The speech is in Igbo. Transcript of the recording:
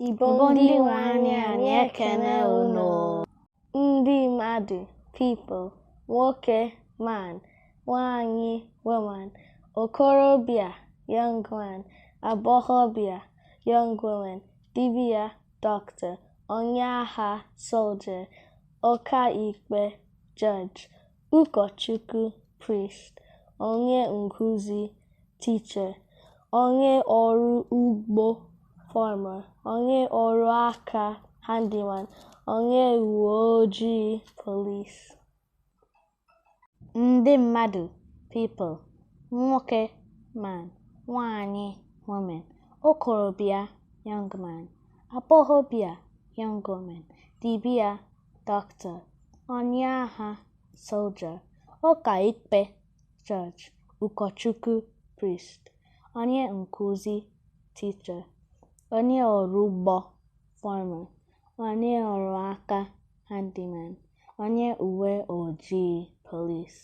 Igbo ndị nwe anyị ekene unu. Ndị mmadụ people, nwoke man, nwanyị woman, okorobịa young man, agbọghọbịa young woman, dibịa doctor, onye agha soldier, ọkaikpe judge, ụkọchukwu priest, onye nkuzi teacher, onye ọrụ ugbo farmer, onye ọrụ aka handyman, onye uwe ojii police. Ndị mmadụ people, nwoke man, nwanyị woman, okorobịa young man, agbọghọbịa young woman, dibịa doctor, onye agha soldier, ọkaikpe judge, ụkọchukwu priest, onye nkuzi teacher, onye ọrụ ugbo farmer, onye ọrụ aka handyman, onye uwe ojii police.